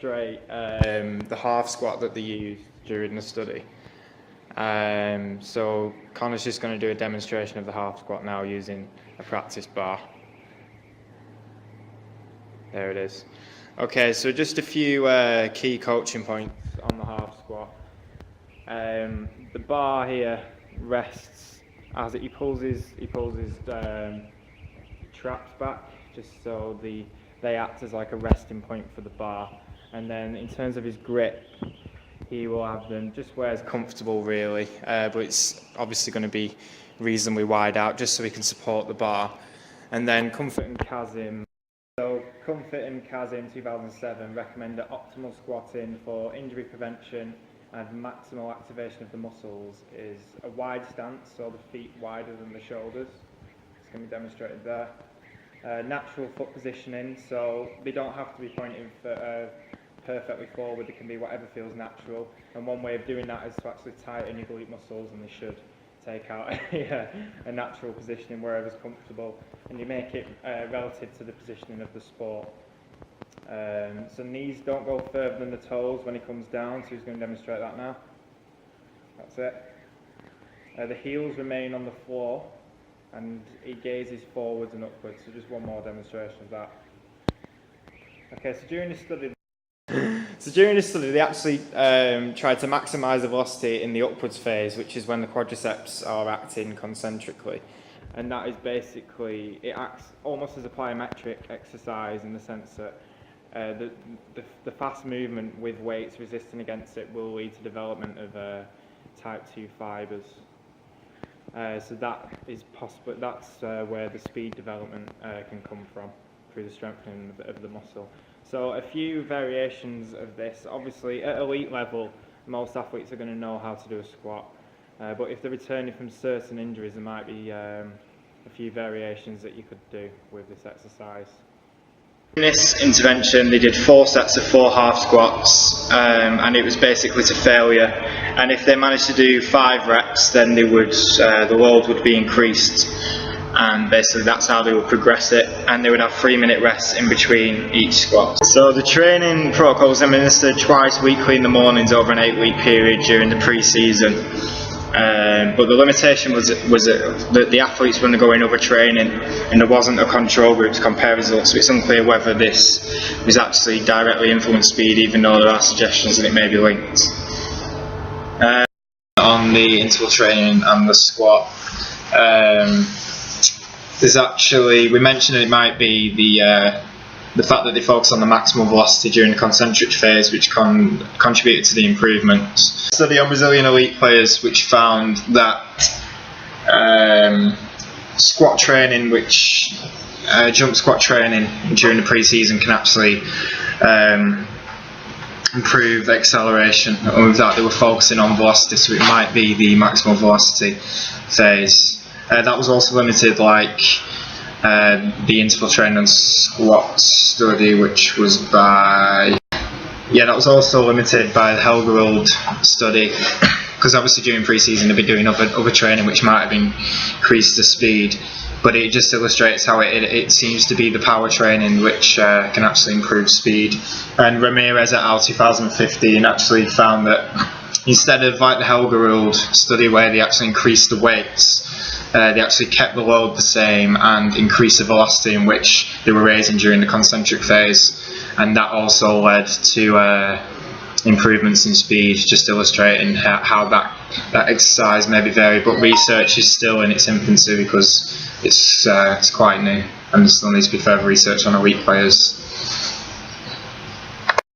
The half squat that they used during the study. So Connor's just going to do a demonstration of the half squat now using a practice bar. There it is. Okay, so just a few key coaching points on the half squat. The bar here rests as he pulls his traps back, just so they act as like a resting point for the bar. And then in terms of his grip, he will have them just where it's comfortable really, but it's obviously going to be reasonably wide out just so he can support the bar. And then Comfort and Kazim. So Comfort and Kazim 2007 recommend optimal squatting for injury prevention and maximal activation of the muscles is a wide stance, so the feet wider than the shoulders. It's going to be demonstrated there. Natural foot positioning, so they don't have to be pointing perfectly forward, it can be whatever feels natural, and one way of doing that is to actually tighten your glute muscles, and they should take out a natural positioning wherever's comfortable, and you make it relative to the positioning of the sport. So knees don't go further than the toes when he comes down, so he's going to demonstrate that now. That's it. The heels remain on the floor and he gazes forwards and upwards, so just one more demonstration of that. Okay, so during the study they actually tried to maximise the velocity in the upwards phase, which is when the quadriceps are acting concentrically. And that is basically, it acts almost as a plyometric exercise in the sense that the fast movement with weights resisting against it will lead to development of type 2 fibres. So that is possible. That's where the speed development can come from, through the strengthening of the muscle. So a few variations of this. Obviously at elite level most athletes are going to know how to do a squat, but if they're returning from certain injuries there might be a few variations that you could do with this exercise. In this intervention they did 4 sets of 4 half squats, and it was basically to failure, and if they managed to do 5 reps then they would the load would be increased, and basically that's how they would progress it, and they would have 3-minute rests in between each squat. So the training protocol was administered twice weekly in the mornings over an 8-week period during the pre-season. But the limitation was that the athletes were undergoing overtraining and there wasn't a control group to compare results, so it's unclear whether this was actually directly influenced speed, even though there are suggestions that it may be linked. On the interval training and the squat, there's actually, we mentioned it might be the fact that they focus on the maximal velocity during the concentric phase, which contributed to the improvements. Study on Brazilian elite players, which found that squat training, jump squat training during the pre-season can actually improve acceleration, and with that they were focusing on velocity, so it might be the maximal velocity phase. That was also limited like the interval training and squat study, which was that was also limited by the Helgerud study, because obviously during pre-season they've been doing other training which might have increased the speed, but it just illustrates how it seems to be the power training which can actually improve speed. And Ramirez et al. 2015 actually found that instead of like the Helgerud study where they actually increased the weights, they actually kept the load the same and increased the velocity in which they were raising during the concentric phase, and that also led to improvements in speed, just illustrating how that exercise may be varied, but research is still in its infancy because it's quite new and there still needs to be further research on elite players.